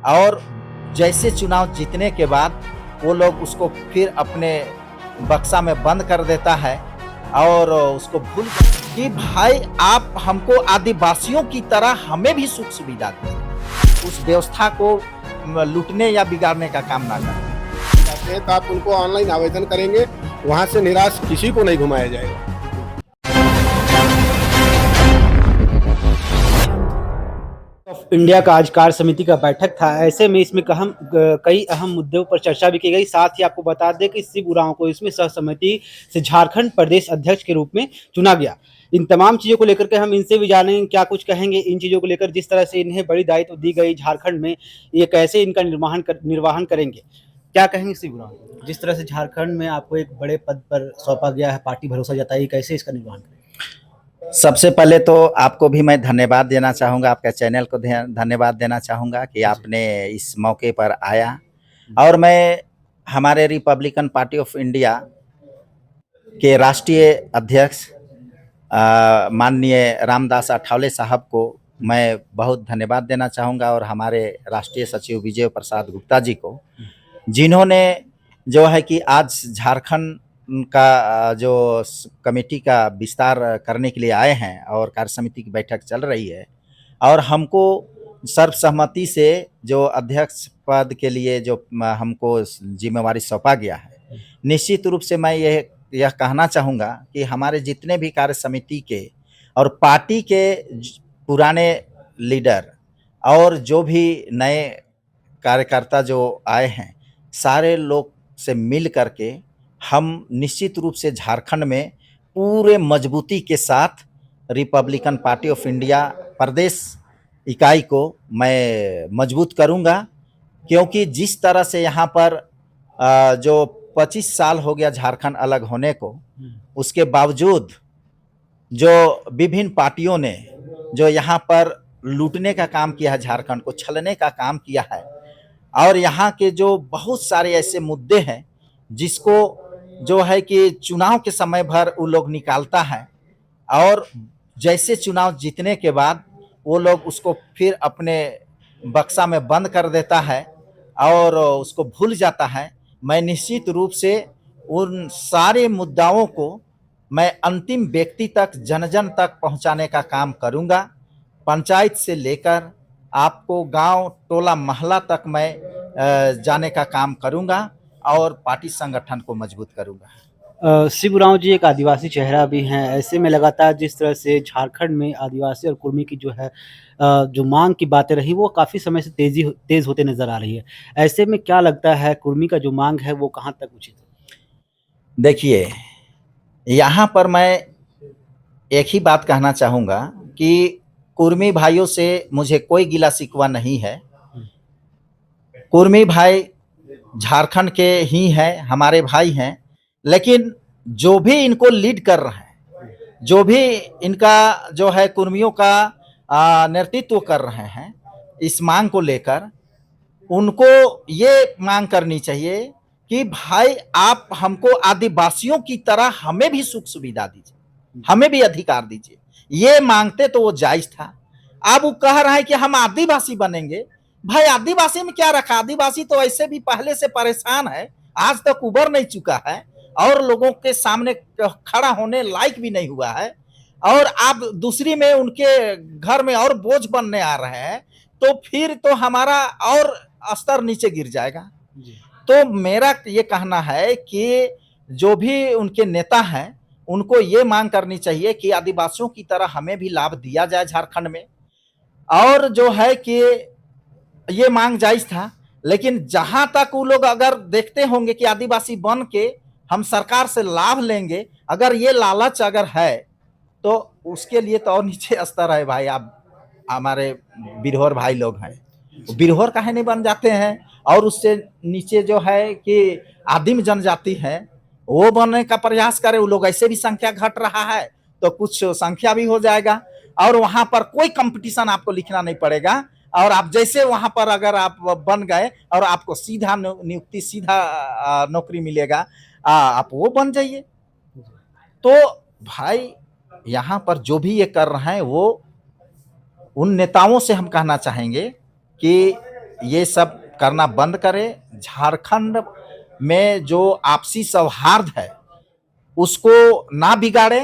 और जैसे चुनाव जीतने के बाद वो लोग उसको फिर अपने बक्सा में बंद कर देता है और उसको भूल कि भाई आप हमको आदिवासियों की तरह हमें भी सुख सुविधा दीजिए, उस व्यवस्था को लूटने या बिगाड़ने का काम ना करें। चाहते हैं तो आप उनको ऑनलाइन आवेदन करेंगे, वहां से निराश किसी को नहीं घुमाया जाएगा। इंडिया का आज कार्य समिति का बैठक था। ऐसे में इसमें कई अहम मुद्दों पर चर्चा भी की गई। साथ ही आपको बता दें कि शिव उरांव को इसमें सह समिति से झारखंड प्रदेश अध्यक्ष के रूप में चुना गया। इन तमाम चीज़ों को लेकर के हम इनसे भी जानेंगे क्या कुछ कहेंगे इन चीज़ों को लेकर, जिस तरह से इन्हें बड़ी दायित्व दी गई झारखंड में, ये कैसे इनका निर्वहन करेंगे। क्या कहेंगे शिव उरांव, जिस तरह से झारखंड में आपको एक बड़े पद पर सौंपा गया है, पार्टी भरोसा जताई, कैसे इसका निर्वहन करेंगे? सबसे पहले तो आपको भी मैं धन्यवाद देना चाहूँगा, आपके चैनल को धन्यवाद देना चाहूँगा कि आपने इस मौके पर आया। और मैं हमारे रिपब्लिकन पार्टी ऑफ इंडिया के राष्ट्रीय अध्यक्ष माननीय रामदास अठावले साहब को मैं बहुत धन्यवाद देना चाहूँगा और हमारे राष्ट्रीय सचिव विजय प्रसाद गुप्ता जी को, जिन्होंने जो है कि आज झारखंड का जो कमेटी का विस्तार करने के लिए आए हैं और कार्य समिति की बैठक चल रही है और हमको सर्वसम्मति से जो अध्यक्ष पद के लिए जो हमको जिम्मेवारी सौंपा गया है, निश्चित रूप से मैं यह कहना चाहूँगा कि हमारे जितने भी कार्य समिति के और पार्टी के पुराने लीडर और जो भी नए कार्यकर्ता जो आए हैं, सारे लोग से मिल करके हम निश्चित रूप से झारखंड में पूरे मजबूती के साथ रिपब्लिकन पार्टी ऑफ इंडिया प्रदेश इकाई को मैं मजबूत करूंगा, क्योंकि जिस तरह से यहाँ पर जो 25 साल हो गया झारखंड अलग होने को, उसके बावजूद जो विभिन्न पार्टियों ने जो यहाँ पर लूटने का काम किया है, झारखंड को छलने का काम किया है, और यहाँ के जो बहुत सारे ऐसे मुद्दे हैं जिसको जो है कि चुनाव के समय भर वो लोग निकालता है और जैसे चुनाव जीतने के बाद वो लोग उसको फिर अपने बक्सा में बंद कर देता है और उसको भूल जाता है। मैं निश्चित रूप से उन सारे मुद्दाओं को मैं अंतिम व्यक्ति तक, जन जन तक पहुंचाने का काम करूंगा। पंचायत से लेकर आपको गांव, टोला, मोहल्ला तक मैं जाने का काम करूंगा और पार्टी संगठन को मजबूत करूंगा। शिव उरांव जी एक आदिवासी चेहरा भी हैं। ऐसे में लगातार जिस तरह से झारखंड में आदिवासी और कुर्मी की जो है जो मांग की बातें रही, वो काफ़ी समय से तेज़ होते नज़र आ रही है। ऐसे में क्या लगता है कुर्मी का जो मांग है वो कहाँ तक उचित है? देखिए, यहाँ पर मैं एक ही बात कहना चाहूँगा कि कुर्मी भाइयों से मुझे कोई गिला शिकवा नहीं है। कुर्मी भाई झारखंड के ही हैं, हमारे भाई हैं, लेकिन जो भी इनको लीड कर रहे हैं, जो भी इनका जो है कुर्मियों का नेतृत्व कर रहे हैं इस मांग को लेकर, उनको ये मांग करनी चाहिए कि भाई आप हमको आदिवासियों की तरह हमें भी सुख सुविधा दीजिए, हमें भी अधिकार दीजिए। ये मांगते तो वो जायज था। अब वो कह रहा है कि हम आदिवासी बनेंगे। भाई आदिवासी में क्या रखा? आदिवासी तो ऐसे भी पहले से परेशान है, आज तक उबर नहीं चुका है और लोगों के सामने खड़ा होने लायक भी नहीं हुआ है, और आप दूसरी में उनके घर में और बोझ बनने आ रहे हैं, तो फिर तो हमारा और स्तर नीचे गिर जाएगा। तो मेरा ये कहना है कि जो भी उनके नेता हैं उनको ये मांग करनी चाहिए कि आदिवासियों की तरह हमें भी लाभ दिया जाए झारखंड में। और जो है कि ये मांग जायज था, लेकिन जहां तक वो लोग अगर देखते होंगे कि आदिवासी बन के हम सरकार से लाभ लेंगे, अगर ये लालच अगर है तो उसके लिए तो और नीचे स्तर है भाई। आप हमारे बिरहोर भाई लोग हैं, बिरहोर काहे नहीं बन जाते हैं? और उससे नीचे जो है कि आदिम जनजाति है, वो बनने का प्रयास करें। वो लोग ऐसे भी संख्या घट रहा है तो कुछ संख्या भी हो जाएगा और वहां पर कोई कंपटीशन आपको लिखना नहीं पड़ेगा, और आप जैसे वहां पर अगर आप बन गए और आपको सीधा नियुक्ति, सीधा नौकरी मिलेगा, आप वो बन जाइए। तो भाई यहाँ पर जो भी ये कर रहे हैं, वो उन नेताओं से हम कहना चाहेंगे कि ये सब करना बंद करे। झारखंड में जो आपसी सौहार्द है उसको ना बिगाड़े।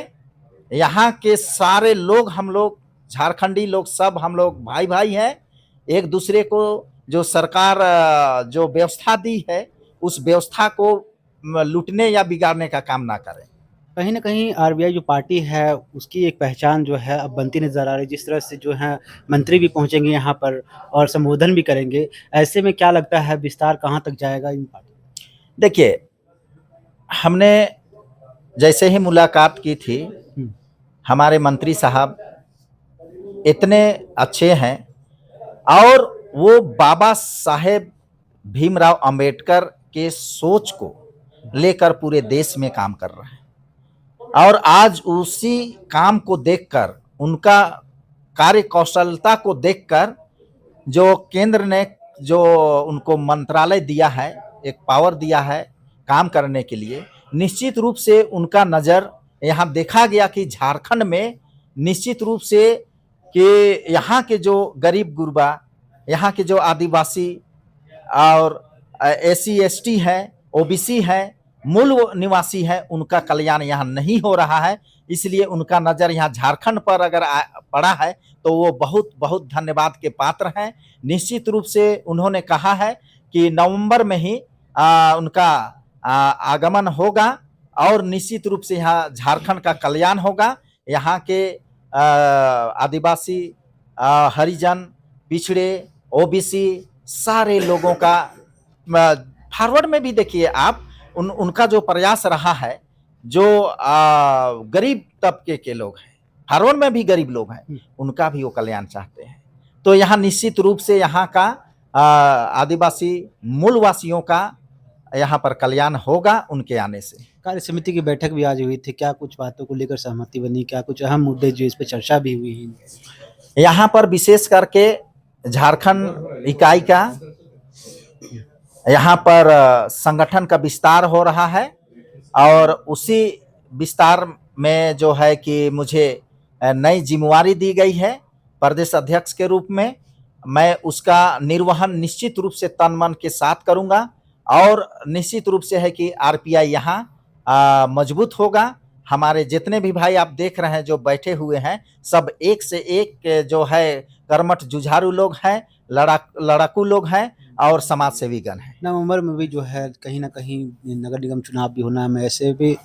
यहाँ के सारे लोग, हम लोग झारखंडी लोग, सब हम लोग भाई भाई हैं। एक दूसरे को जो सरकार जो व्यवस्था दी है उस व्यवस्था को लूटने या बिगाड़ने का काम ना करें। कहीं न कहीं आरबीआई जो पार्टी है, उसकी एक पहचान जो है अब बनती नज़र आ रही है। जिस तरह से जो है मंत्री भी पहुँचेंगे यहाँ पर और संबोधन भी करेंगे। ऐसे में क्या लगता है विस्तार कहाँ तक जाएगा इन पार्टी? देखिए, हमने जैसे ही मुलाकात की थी, हमारे मंत्री साहब इतने अच्छे हैं और वो बाबा साहेब भीमराव अंबेडकर के सोच को लेकर पूरे देश में काम कर रहे हैं। और आज उसी काम को देखकर, उनका कार्य कौशलता को देखकर, जो केंद्र ने जो उनको मंत्रालय दिया है, एक पावर दिया है काम करने के लिए, निश्चित रूप से उनका नज़र यहाँ देखा गया कि झारखंड में निश्चित रूप से कि यहाँ के जो गरीब गुरबा, यहाँ के जो आदिवासी और एससी एसटी हैं, ओबीसी हैं, मूल निवासी हैं, उनका कल्याण यहाँ नहीं हो रहा है। इसलिए उनका नज़र यहाँ झारखंड पर अगर पड़ा है तो वो बहुत बहुत धन्यवाद के पात्र हैं। निश्चित रूप से उन्होंने कहा है कि नवंबर में ही उनका आगमन होगा और निश्चित रूप से यहाँ झारखंड का कल्याण होगा। यहाँ के आदिवासी, हरिजन, पिछड़े, ओबीसी सारे लोगों का फॉरवर्ड में भी देखिए आप, उनका जो प्रयास रहा है, जो गरीब तबके के लोग हैं, फॉरवर्ड में भी गरीब लोग हैं, उनका भी वो कल्याण चाहते हैं। तो यहाँ निश्चित रूप से यहाँ का आदिवासी मूलवासियों का यहाँ पर कल्याण होगा उनके आने से। कार्य समिति की बैठक भी आज हुई थी। क्या कुछ बातों को लेकर सहमति बनी? क्या कुछ अहम मुद्दे जो इस पे चर्चा भी हुई है? यहाँ पर विशेष करके झारखंड इकाई का यहाँ पर संगठन का विस्तार हो रहा है और उसी विस्तार में जो है कि मुझे नई जिम्मेवारी दी गई है प्रदेश अध्यक्ष के रूप में। मैं उसका निर्वहन निश्चित रूप से तन मन के साथ करूँगा और निश्चित रूप से है कि आरपीआई यहाँ मजबूत होगा। हमारे जितने भी भाई आप देख रहे हैं जो बैठे हुए हैं, सब एक से एक जो है कर्मठ जुझारू लोग हैं, लड़ाकू लोग हैं और समाज सेवीगण हैं। नवंबर में भी जो है कहीं न कहीं नगर निगम चुनाव भी होना है।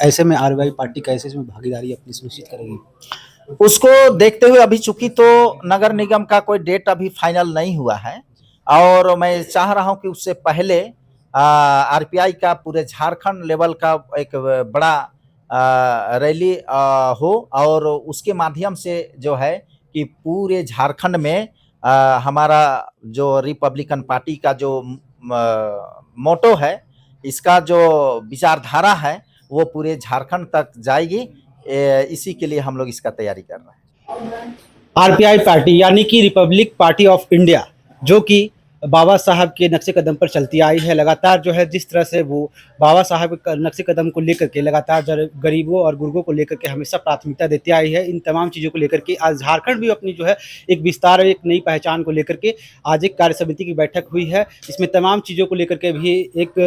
ऐसे में आरबीआई पार्टी कैसे इसमें भागीदारी अपनी सुनिश्चित करेगी? उसको देखते हुए अभी चूंकि तो नगर निगम का कोई डेट अभी फाइनल नहीं हुआ है और मैं चाह रहा हूं कि उससे पहले आरपीआई का पूरे झारखंड लेवल का एक बड़ा रैली हो और उसके माध्यम से जो है कि पूरे झारखंड में हमारा जो रिपब्लिकन पार्टी का जो मोटो है, इसका जो विचारधारा है वो पूरे झारखंड तक जाएगी। इसी के लिए हम लोग इसका तैयारी कर रहे हैं। आरपीआई पार्टी यानी कि रिपब्लिक पार्टी ऑफ इंडिया, जो कि बाबा साहब के नक्शे कदम पर चलती आई है, लगातार जो है जिस तरह से वो बाबा साहब के नक्शे कदम को लेकर के लगातार गरीबों और गुर्गों को लेकर के हमेशा प्राथमिकता देती आई है। इन तमाम चीज़ों को लेकर के आज झारखंड भी अपनी जो है एक विस्तार और एक नई पहचान को लेकर के आज एक कार्य समिति की बैठक हुई है। इसमें तमाम चीज़ों को लेकर के भी एक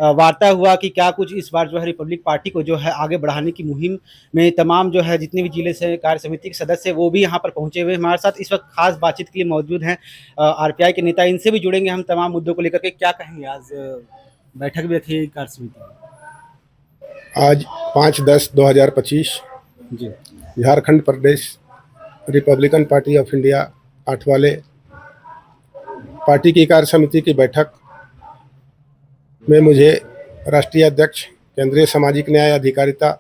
वार्ता हुआ कि क्या कुछ इस बार जो है रिपब्लिक पार्टी को जो है आगे बढ़ाने की मुहिम में तमाम जो है जितने भी जिले से कार्य समिति के सदस्य वो भी यहाँ पर पहुँचे हुए हमारे साथ इस वक्त खास बातचीत के लिए मौजूद हैं आरपीआई के नेता। इनसे भी जुड़ेंगे हम तमाम मुद्दों को लेकर के। क्या कहेंगे, आज बैठक भी रखी कार्य समिति? आज 5/10/2025 जी, झारखंड प्रदेश रिपब्लिकन पार्टी ऑफ इंडिया 8 वाले पार्टी की कार्य समिति की बैठक में मुझे राष्ट्रीय अध्यक्ष केंद्रीय सामाजिक न्याय अधिकारिता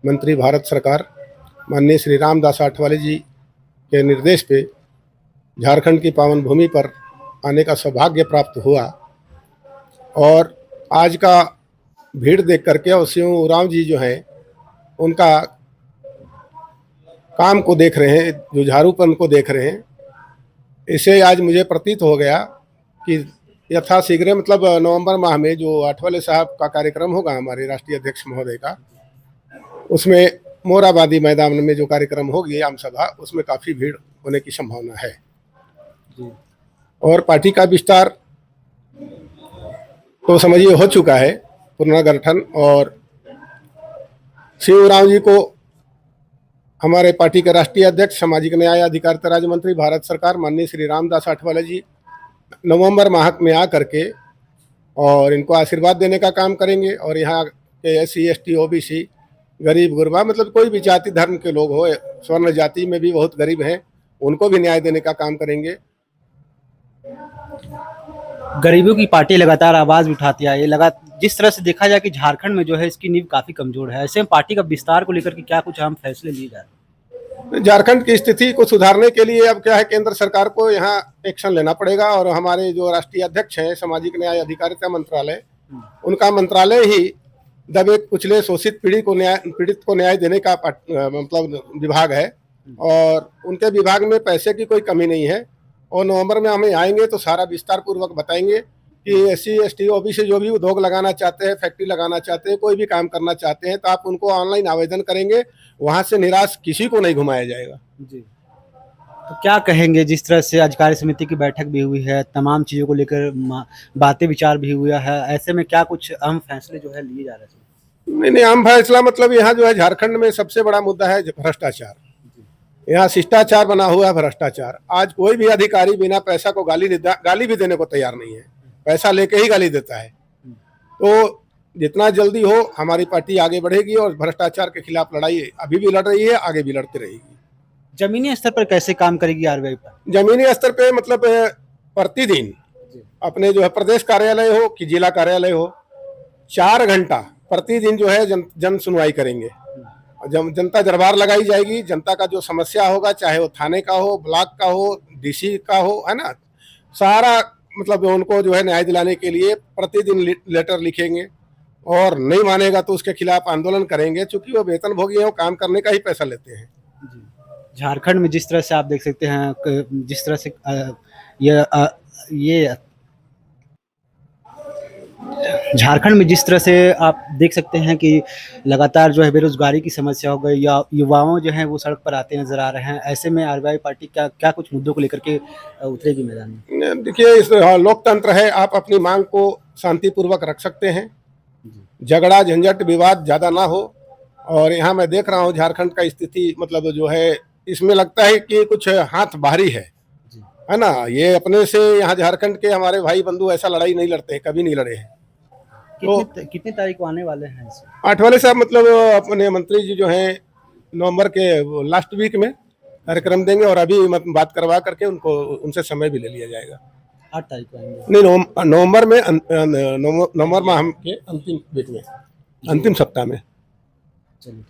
मंत्री भारत सरकार माननीय श्री रामदास आठवले जी के निर्देश पे झारखंड की पावन भूमि पर आने का सौभाग्य प्राप्त हुआ और आज का भीड़ देख करके और शिव उरांव जी जो हैं उनका काम को देख रहे हैं, जुझारूपन को देख रहे हैं, इसे आज मुझे प्रतीत हो गया कि यथाशीघ्र मतलब नवंबर माह में जो आठवले साहब का कार्यक्रम होगा हमारे राष्ट्रीय अध्यक्ष महोदय का, उसमें मोराबादी मैदान में जो कार्यक्रम होगी आम सभा, उसमें काफ़ी भीड़ होने की संभावना है। और पार्टी का विस्तार तो समझिए हो चुका है पुनर्गठन। और शिव राम जी को हमारे पार्टी के राष्ट्रीय अध्यक्ष, सामाजिक न्याय अधिकारिता राज्य मंत्री, भारत सरकार, माननीय श्री रामदास आठवले जी नवंबर माह में आ करके और इनको आशीर्वाद देने का काम करेंगे। और यहाँ के SC ST OBC, गरीब गुरबा, मतलब कोई भी जाति धर्म के लोग हो, स्वर्ण जाति में भी बहुत गरीब हैं, उनको भी न्याय देने का काम करेंगे। गरीबों की पार्टी लगातार आवाज उठाती है। ये लगा जिस तरह से देखा जाए कि झारखंड में जो है इसकी नींव काफी कमजोर है, ऐसे में पार्टी का विस्तार को लेकर के क्या कुछ अहम फैसले लिए जा रहे हैं? झारखंड की स्थिति को सुधारने के लिए अब क्या है, केंद्र सरकार को यहाँ एक्शन लेना पड़ेगा। और हमारे जो राष्ट्रीय अध्यक्ष हैं, सामाजिक न्याय अधिकारिता मंत्रालय, उनका मंत्रालय ही दबे कुचले शोषित पीड़ित को न्याय देने का मतलब विभाग है। और उनके विभाग में पैसे की कोई कमी नहीं है। और नवंबर में हमें आएंगे तो सारा विस्तार पूर्वक बताएंगे कि SC ST OBC जो भी उद्योग लगाना चाहते हैं, फैक्ट्री लगाना चाहते हैं, कोई भी काम करना चाहते हैं, तो आप उनको ऑनलाइन आवेदन करेंगे, वहां से निराश किसी को नहीं घुमाया जाएगा। जी, तो क्या कहेंगे, जिस तरह से आज कार्य समिति की बैठक भी हुई है, तमाम चीजों को लेकर बातें विचार भी हुआ है, ऐसे में क्या कुछ अहम फैसले जो है लिए जा रहे हैं? नहीं, अहम फैसला मतलब यहाँ जो है झारखंड में सबसे बड़ा मुद्दा है भ्रष्टाचार। यहाँ शिष्टाचार बना हुआ है भ्रष्टाचार। आज कोई भी अधिकारी बिना पैसा को गाली भी देने को तैयार नहीं है, पैसा लेके ही गाली देता है। तो जितना जल्दी हो हमारी पार्टी आगे बढ़ेगी और भ्रष्टाचार के खिलाफ लड़ाई अभी भी लड़ रही है, आगे भी लड़ती रहेगी। जमीनी स्तर पर कैसे काम करेगी RBI पर? जमीनी स्तर पे मतलब प्रतिदिन अपने जो है प्रदेश कार्यालय हो कि जिला कार्यालय हो, 4 घंटा प्रतिदिन जो है जन सुनवाई करेंगे। जनता दरबार लगाई जाएगी। जनता का जो समस्या होगा, चाहे वो थाने का हो, ब्लॉक का हो, DC का हो, है ना, सारा मतलब उनको जो है न्याय दिलाने के लिए प्रतिदिन लेटर लिखेंगे। और नहीं मानेगा तो उसके खिलाफ आंदोलन करेंगे, क्योंकि वो वेतनभोगी है, वो काम करने का ही पैसा लेते हैं। झारखंड में जिस तरह से आप देख सकते हैं, जिस तरह से ये झारखंड में जिस तरह से आप देख सकते हैं कि लगातार जो है बेरोजगारी की समस्या हो गई, या युवाओं जो है वो सड़क पर आते नजर आ रहे हैं, ऐसे में RBI पार्टी क्या कुछ मुद्दों को लेकर के उतरेगी मैदान में? देखिए, इस लोकतंत्र है, आप अपनी मांग को शांतिपूर्वक रख सकते हैं, झगड़ा झंझट विवाद ज्यादा ना हो। और यहाँ मैं देख रहा हूँ झारखंड का स्थिति मतलब जो है, इसमें लगता है कि कुछ हाथ बाहरी है ना। ये अपने से यहाँ झारखंड के हमारे भाई बंधु ऐसा लड़ाई नहीं लड़ते हैं, कभी नहीं लड़े हैं। कितनी तारीख को आने वाले हैं? आठवले साहब मतलब अपने मंत्री जी जो हैं नवंबर के लास्ट वीक में कार्यक्रम देंगे, और अभी बात करवा करके उनसे समय भी ले लिया जाएगा। 8 तारीख को आएंगे? नहीं, नवंबर में, नवंबर माह के अंतिम वीक में, अंतिम सप्ताह में। चलिए।